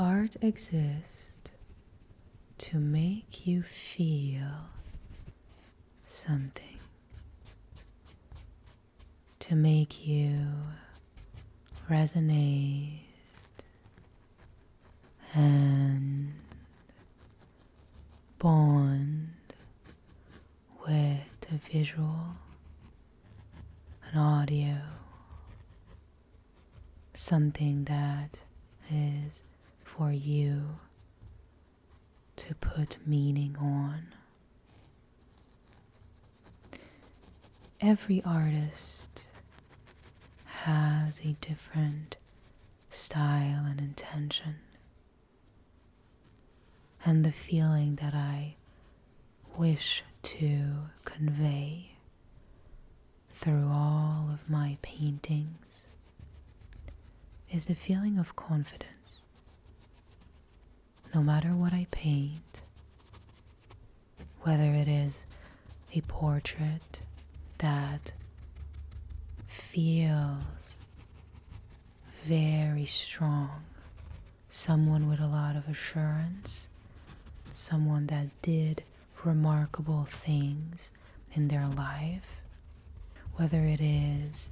art exists to make you feel something, to make you resonate and bond with a visual, an audio, something that is for you to put meaning on. Every artist has a different style and intention, and the feeling that I wish to convey through all of my paintings is the feeling of confidence. No matter what I paint, whether it is a portrait that feels very strong, someone with a lot of assurance, someone that did remarkable things in their life, whether it is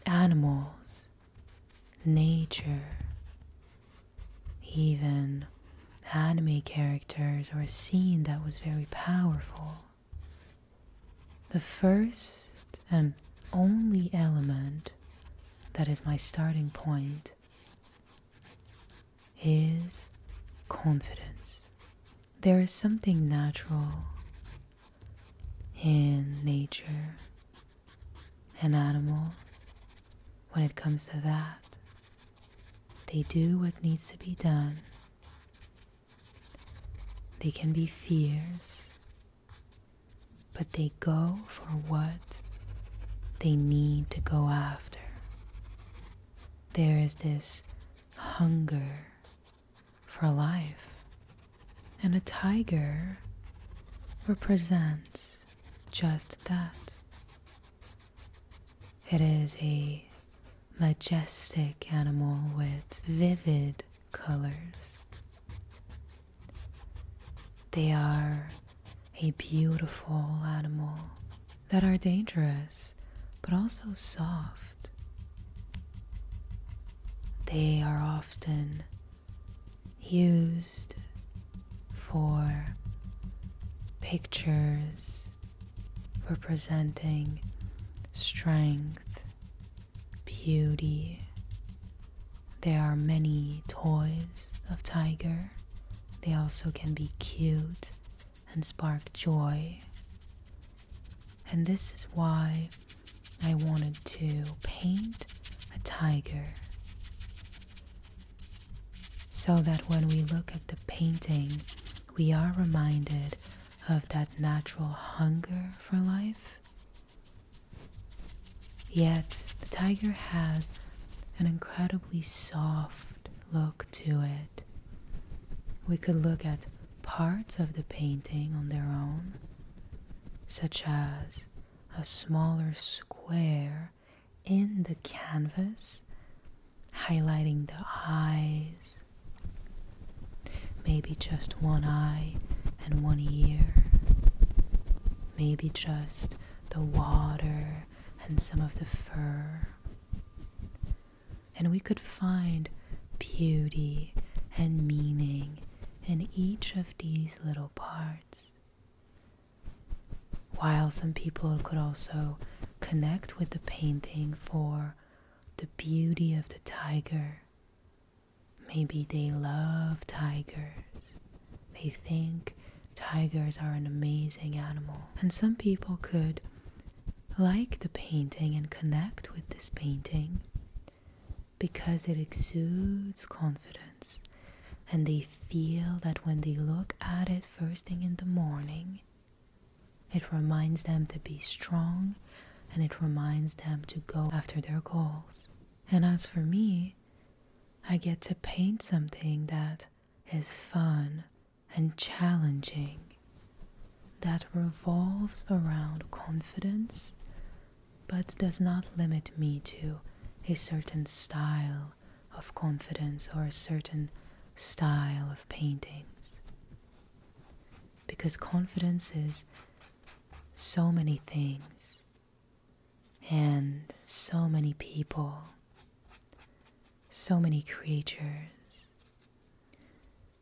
animals, nature, even anime characters, or a scene that was very powerful. The first and only element that is my starting point is confidence. There is something natural in nature and animals when it comes to that. They do what needs to be done. They can be fierce, but they go for what they need to go after. There is this hunger for life, and a tiger represents just that. It is a majestic animal with vivid colors. They are a beautiful animal that are dangerous but also soft. They are often used for pictures representing strength, beauty. There are many toys of tiger. They also can be cute and spark joy. And this is why I wanted to paint a tiger, so that when we look at the painting, we are reminded of that natural hunger for life. Yet the tiger has an incredibly soft look to it. We could look at parts of the painting on their own, such as a smaller square in the canvas, highlighting the eyes, maybe just one eye and one ear, maybe just the water and some of the fur. And we could find beauty and meaning in each of these little parts. While some people could also connect with the painting for the beauty of the tiger. Maybe they love tigers. They think tigers are an amazing animal. And some people could like the painting and connect with this painting because it exudes confidence, and they feel that when they look at it first thing in the morning, it reminds them to be strong, and it reminds them to go after their goals. And as for me, I get to paint something that is fun and challenging, that revolves around confidence, but does not limit me to a certain style of confidence or a certain style of paintings. Because confidence is so many things and so many people, so many creatures.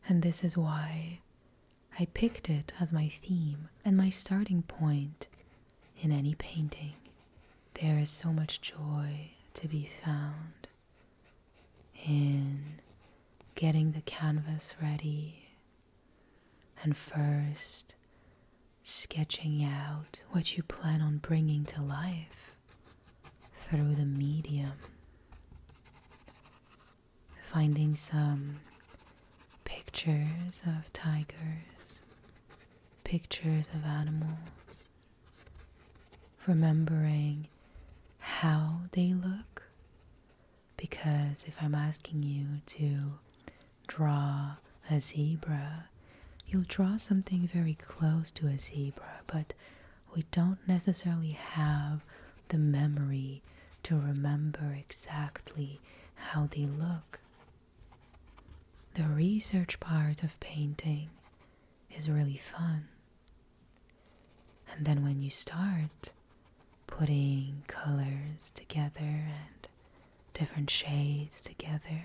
And this is why I picked it as my theme and my starting point in any painting. There is so much joy to be found in getting the canvas ready and first sketching out what you plan on bringing to life through the medium. Finding some pictures of tigers, pictures of animals, remembering how they look, because if I'm asking you to draw a zebra, you'll draw something very close to a zebra, but we don't necessarily have the memory to remember exactly how they look. The research part of painting is really fun. And then when you start putting colors together and different shades together,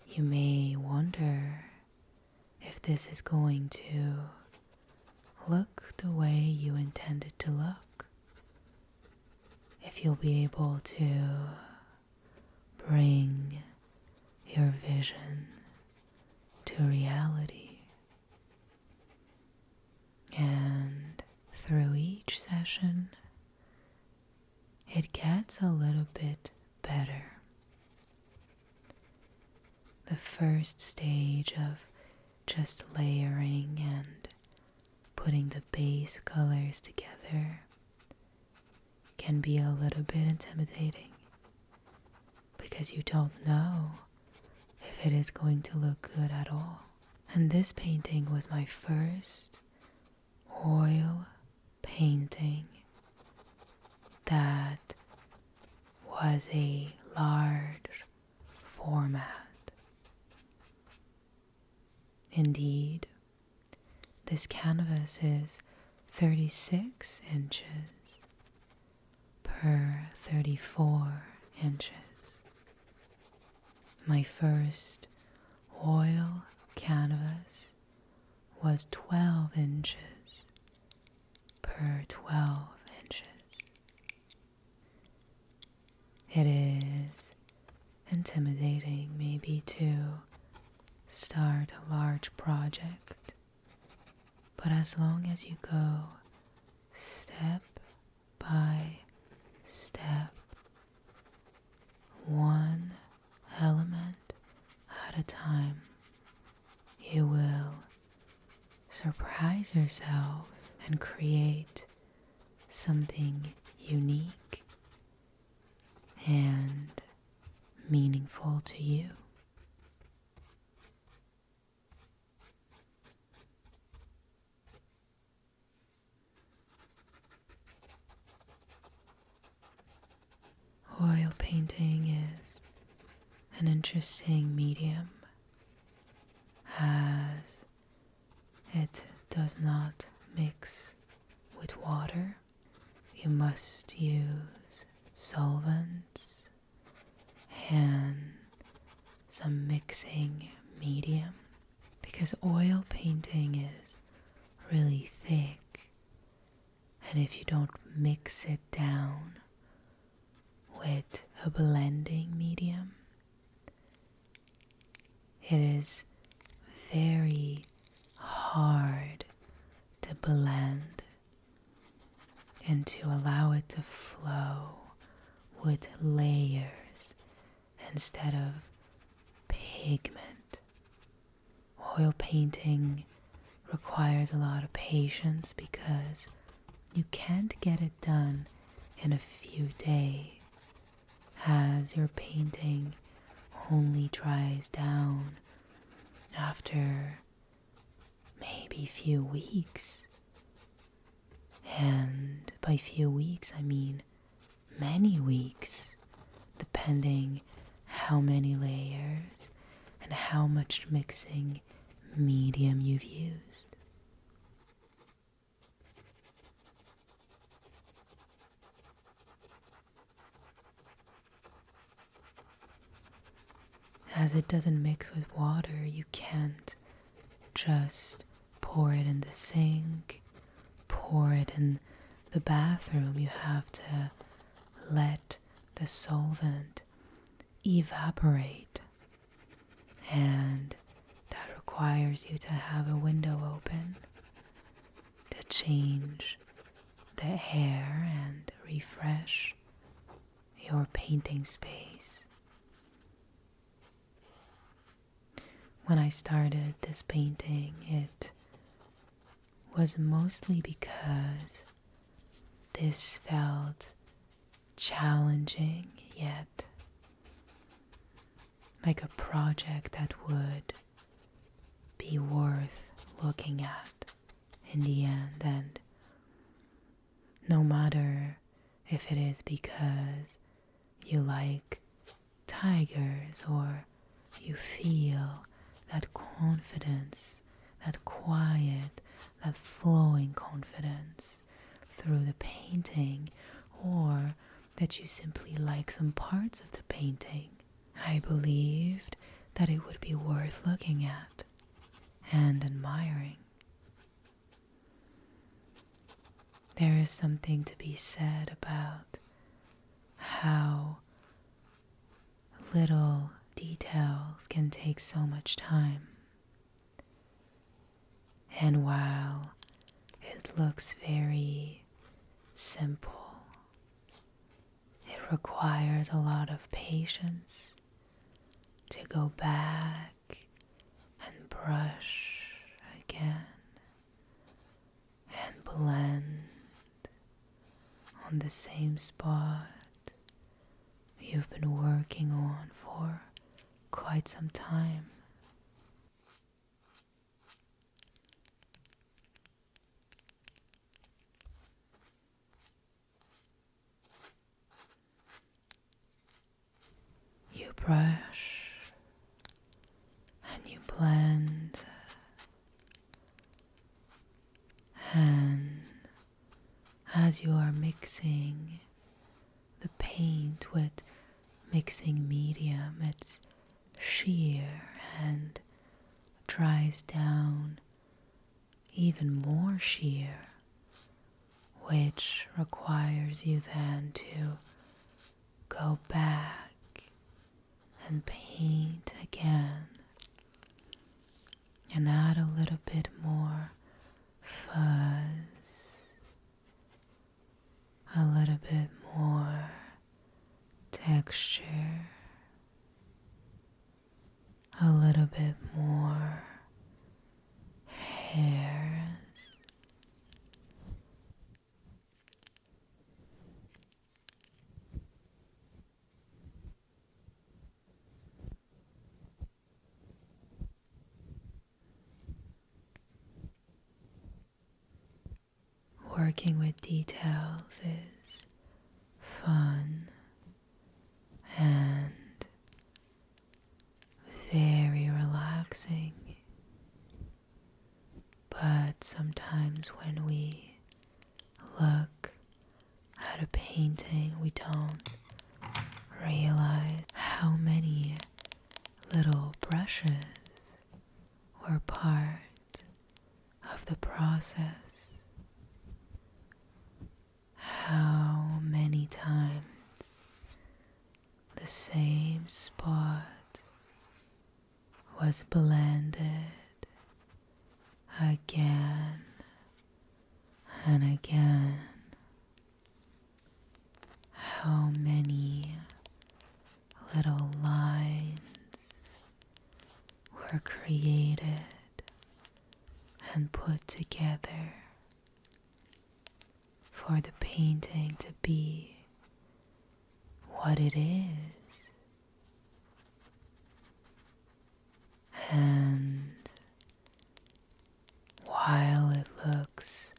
you may wonder if this is going to look the way you intend it to look. If you'll be able to bring your vision to reality. And through each session, it gets a little bit better. The first stage of just layering and putting the base colors together can be a little bit intimidating because you don't know if it is going to look good at all. And this painting was my first oil painting that was a large format. Indeed, this canvas is 36 inches per 34 inches. My first oil canvas was 12 inches per 12 inches. It is intimidating maybe to start a large project, but as long as you go step by step, one element at a time, you will surprise yourself and create something unique and meaningful to you. Oil painting is an interesting medium as it does not mix with water. You must use solvents and some mixing medium because oil painting is really thick, and if you don't mix it down with a blending medium, it is very hard to blend and to allow it to flow with layers instead of pigment. Oil painting requires a lot of patience because you can't get it done in a few days, as your painting only dries down after maybe few weeks. And by few weeks I mean many weeks, depending how many layers and how much mixing medium you've used. As it doesn't mix with water, you can't just pour it in the sink, pour it in the bathroom. You have to let the solvent evaporate, and that requires you to have a window open to change the air and refresh your painting space. When I started this painting, it was mostly because this felt challenging, yet like a project that would be worth looking at in the end. And no matter if it is because you like tigers or you feel that confidence, that quiet, that flowing confidence through the painting, or that you simply like some parts of the painting, I believed that it would be worth looking at and admiring. There is something to be said about how little details can take so much time. And while it looks very simple, it requires a lot of patience to go back and brush again and blend on the same spot you've been working on for quite some time. You brush and you blend, and as you are mixing the paint with mixing medium, it's sheer and dries down even more sheer, which requires you then to go back and paint again and add a little bit more fuzz, a little bit more texture, a little bit more hairs. Working with details is fun and very relaxing, but sometimes when we look at a painting, we don't realize how many little brushes were part of the process. How many times the same spot was blended again and again. How many little lines were created and put together for the painting to be what it is. And while it looks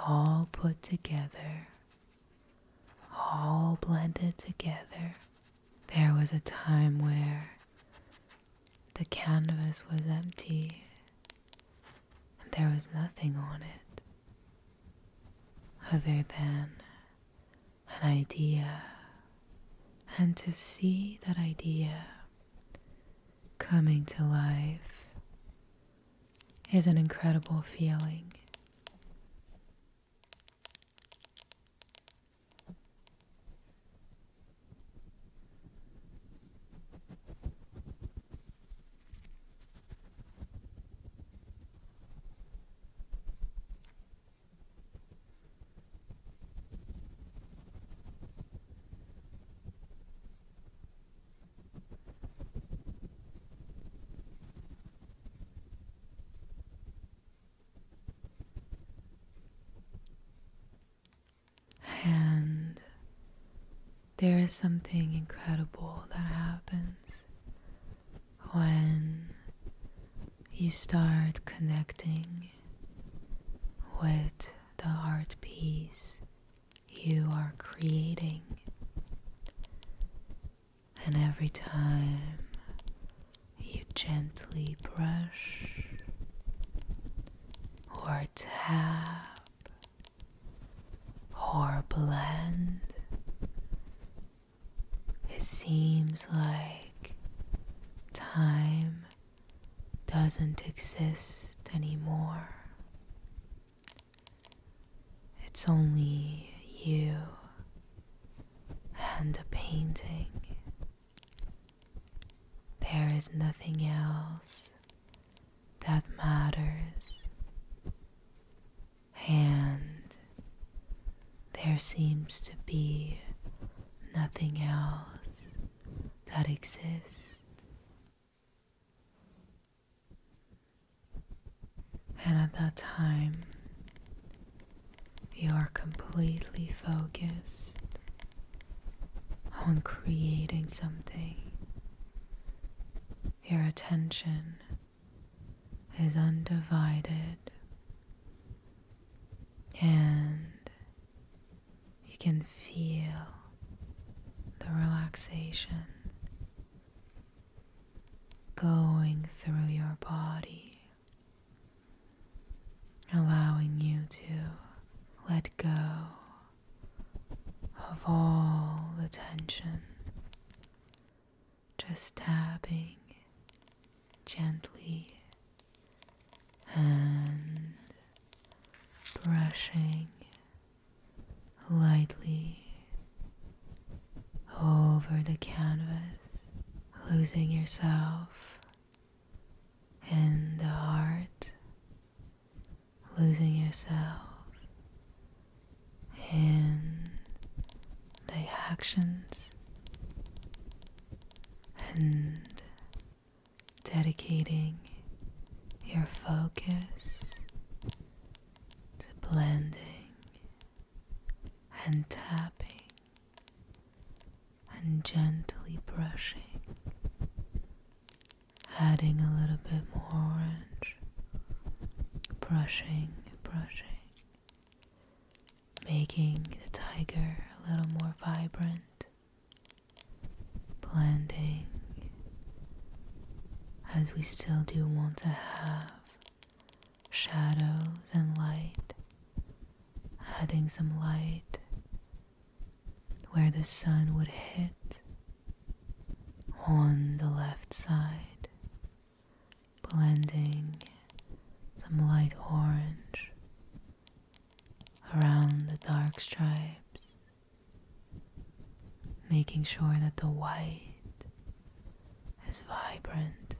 all put together, all blended together, There was a time where the canvas was empty and there was nothing on it other than an idea, and to see that idea coming to life is an incredible feeling. And there is something incredible that happens when you start connecting with the art piece you are creating. And every time you gently brush or tap or blend, it seems like time doesn't exist anymore. It's only you and a painting. There is nothing else that matters, and there seems to be nothing else that exists. And at that time, you are completely focused on creating something. Your attention is undivided, and you can feel the relaxation going through your body, allowing you to let go of all the tension, just tapping gently and brushing lightly over the canvas, losing yourself in the art, losing yourself in the actions, and dedicating your focus to blending and tapping and gently brushing, adding a little bit more orange, brushing, making the tiger a little more vibrant, blending, as we still do want to have shadows and light, adding some light where the sun would hit on the left side, blending some light orange around the dark stripes, making sure that the white is vibrant,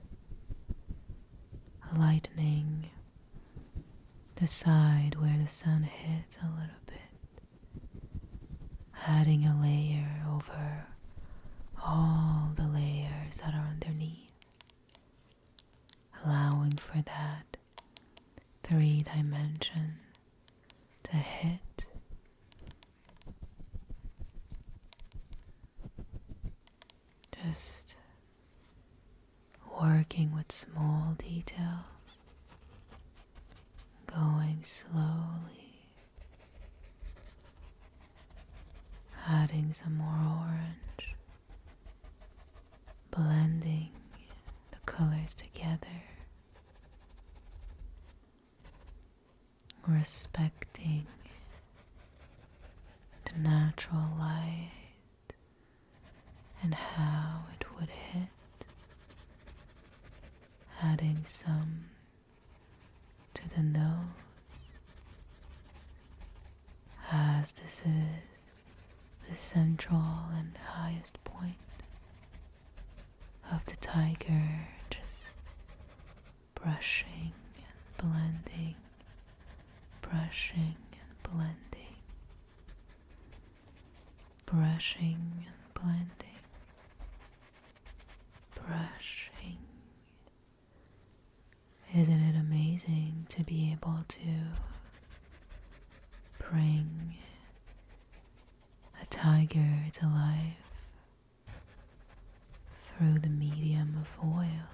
lightening the side where the sun hits a little bit, adding a layer over all the layers that are underneath, allowing for that 3-dimension to hit, just working with small details, going slowly, adding some more orange, respecting the natural light and how it would hit, adding some to the nose, as this is the central and highest point of the tiger, just brushing and blending, brushing and blending, brushing and blending, brushing. Isn't it amazing to be able to bring a tiger to life through the medium of oil?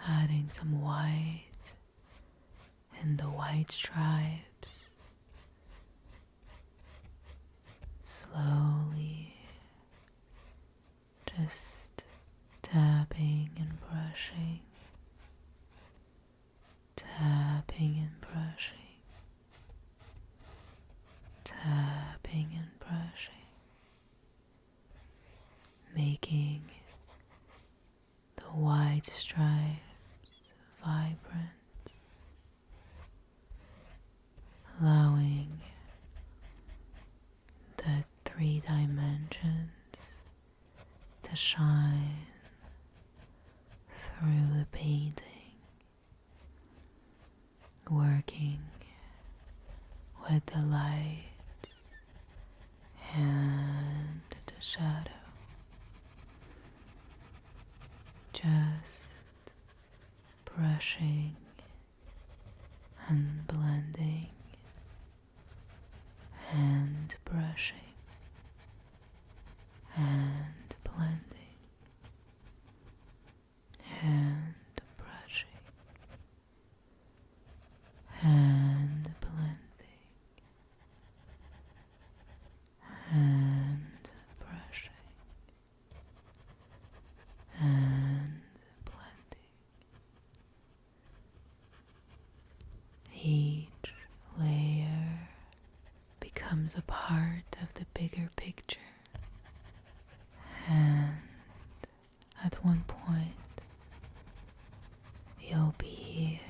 Adding some white and the white stripes, slowly just tapping and brushing, tapping and brushing, tapping and brushing, making the white stripes vibrant, allowing the 3 dimensions to shine through the painting, working with the light and the shadow, just brushing and blending and brushing and blending and brushing and blending and brushing and blending. Each layer becomes a part of the bigger picture, and at one point you'll be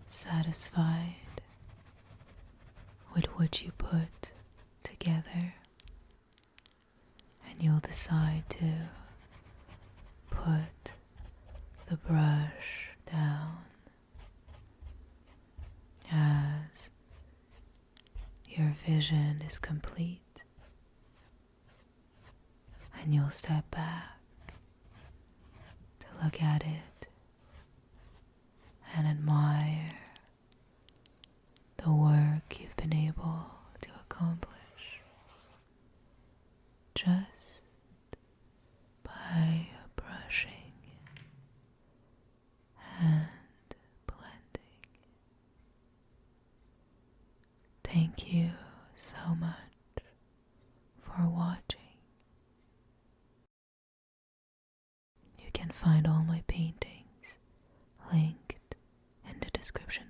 satisfied with what you put together, and you'll decide to put the brush down as your vision is complete, and you'll step back to look at it and admire the work you've been able to accomplish just by brushing and blending. Thank you so much for watching. You can find all my paintings linked in the description